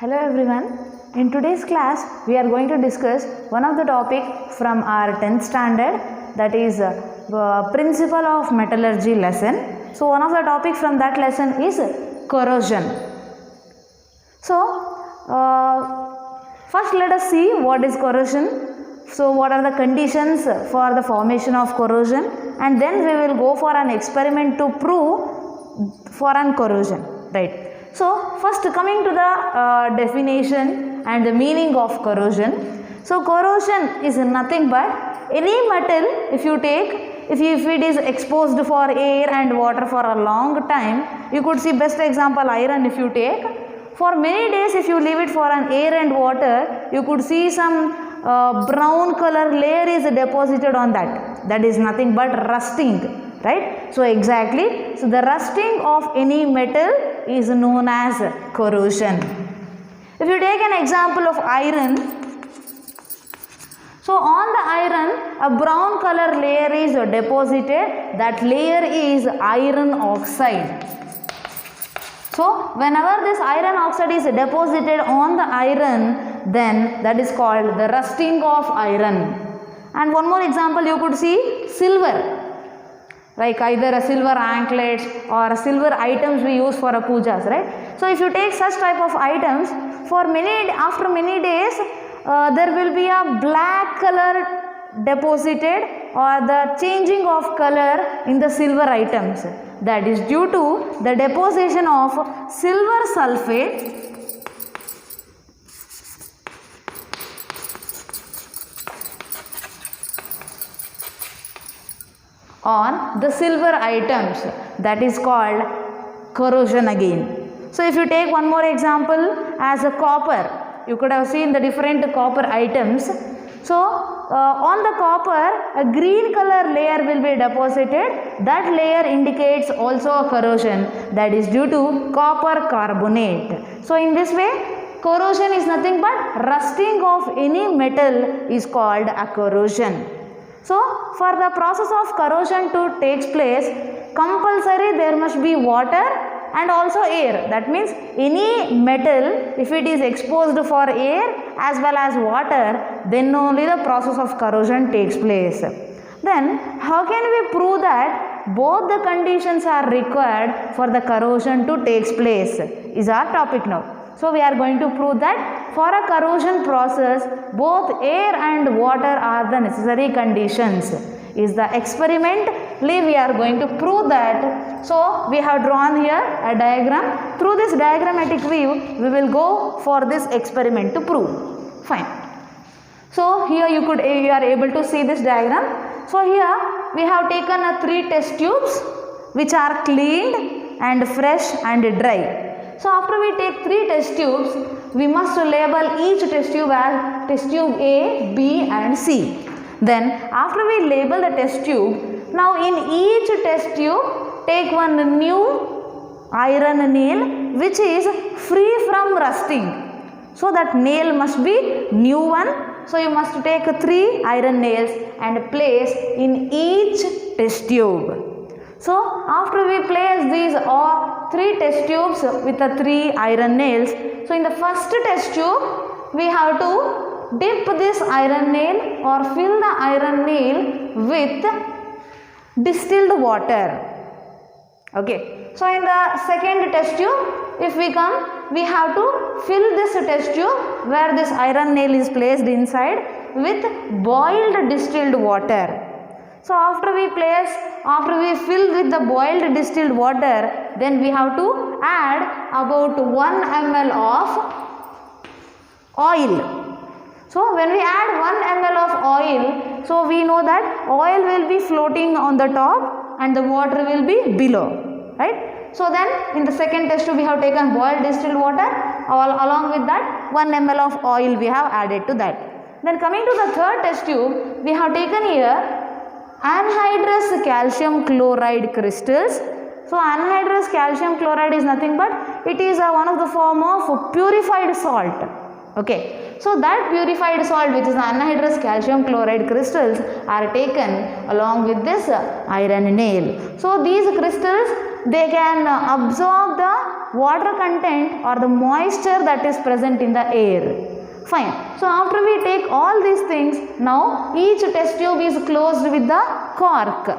Hello everyone. In today's class we are going to discuss one of the topic from our 10th standard, that is principle of metallurgy lesson. So one of the topic from that lesson is corrosion. So first let us see what is corrosion. So what are the conditions for the formation of corrosion, and then we will go for an experiment to prove for an corrosion, right? So first coming to the definition and the meaning of corrosion. So corrosion is nothing but any metal if you take, if it is exposed for air and water for a long time. You could see best example iron. If you take for many days, if you leave it for an air and water, you could see some brown color layer is deposited on that. That is nothing but rusting, right? So exactly, so the rusting of any metal is known as corrosion. If you take an example of iron, so on the iron a brown color layer is deposited. That layer is iron oxide. So whenever this iron oxide is deposited on the iron, then that is called the rusting of iron. And one more example you could see, silver. Like either a silver anklets or silver items we use for a pujas, right? So if you take such type of items, for after many days there will be a black color deposited or the changing of color in the silver items. That is due to the deposition of silver sulfate on the silver items. That is called corrosion again. So if you take one more example as a copper, you could have seen the different copper items. So on the copper a green color layer will be deposited. That layer indicates also a corrosion. That is due to copper carbonate. So in this way, corrosion is nothing but rusting of any metal is called a corrosion. So for the process of corrosion to take place, compulsory there must be water and also air. That means any metal, if it is exposed for air as well as water, then only the process of corrosion takes place. Then how can we prove that both the conditions are required for the corrosion to take place is our topic now. So we are going to prove that for a corrosion process, both air and water are the necessary conditions. Is the experimentally we are going to prove that. So we have drawn here a diagram. Through this diagrammatic view, we will go for this experiment to prove. Fine. So here you are able to see this diagram. So here we have taken 3 test tubes which are cleaned and fresh and dry. So after we take 3 test tubes, we must label each test tube as test tube A, B and C. Then after we label the test tube, now in each test tube take one new iron nail which is free from rusting. So that nail must be new one. So you must take 3 iron nails and place in each test tube. So after we place these 3 test tubes with the 3 iron nails, so in the first test tube we have to dip this iron nail or fill the iron nail with distilled water. Okay. So in the second test tube, if we come, we have to fill this test tube where this iron nail is placed inside with boiled distilled water. So after we fill with the boiled distilled water, then we have to add about 1 ml of oil. So when we add 1 ml of oil, so we know that oil will be floating on the top and the water will be below, right? So then in the second test tube we have taken boiled distilled water, along with that 1 ml of oil we have added to that. Then coming to the third test tube, we have taken here anhydrous calcium chloride crystals. So anhydrous calcium chloride is nothing but it is one of the form of purified salt. Okay. So that purified salt, which is anhydrous calcium chloride crystals, are taken along with this iron nail. So these crystals they can absorb the water content or the moisture that is present in the air. Fine. So after we take all these things, now each test tube is closed with the cork.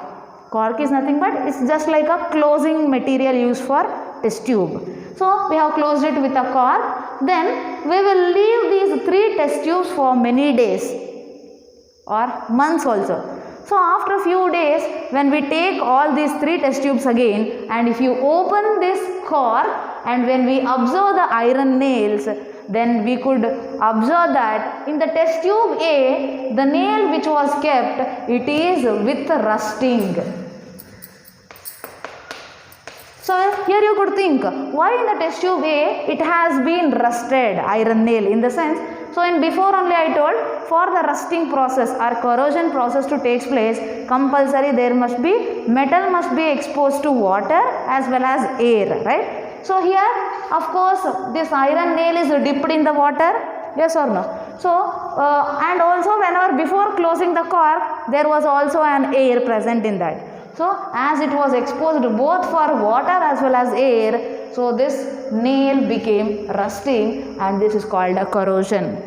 Cork is nothing but it's just like a closing material used for test tube. So we have closed it with a cork. Then we will leave these 3 test tubes for many days or months also. So after a few days, when we take all these 3 test tubes again, and if you open this cork and when we observe the iron nails, then we could observe that in the test tube A, the nail which was kept, it is with rusting. So here you could think, why in the test tube A it has been rusted, iron nail, in the sense, so in before only I told, for the rusting process or corrosion process to take place, compulsory there must be, metal must be exposed to water as well as air, right? So here of course this iron nail is dipped in the water, yes or no? So and also whenever before closing the cork, there was also an air present in that. So as it was exposed both for water as well as air, so this nail became rusting and this is called a corrosion.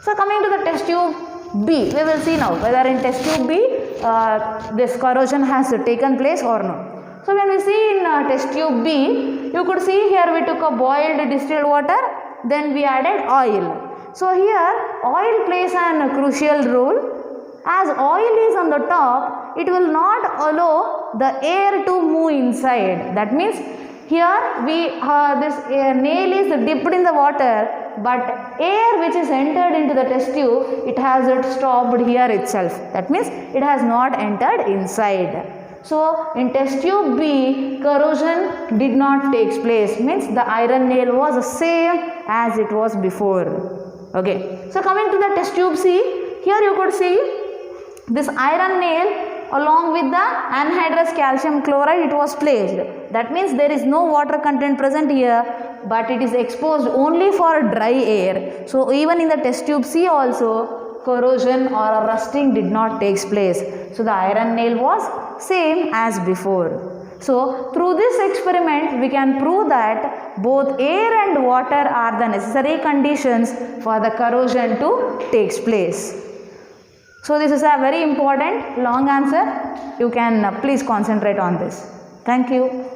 So coming to the test tube B, we will see now whether in test tube B this corrosion has taken place or not. So when we see in test tube B, you could see here we took a boiled distilled water, then we added oil. So here oil plays a crucial role. As oil is on the top, it will not allow the air to move inside. That means here this nail is dipped in the water, but air which is entered into the test tube, it has stopped here itself. That means it has not entered inside. So in test tube B, corrosion did not take place, means the iron nail was the same as it was before. Okay. So coming to the test tube C, here you could see this iron nail along with the anhydrous calcium chloride, it was placed. That means there is no water content present here, but it is exposed only for dry air. So even in the test tube C also, corrosion or rusting did not take place. So the iron nail was same as before. So through this experiment, we can prove that both air and water are the necessary conditions for the corrosion to take place. So this is a very important long answer. You can please concentrate on this. Thank you.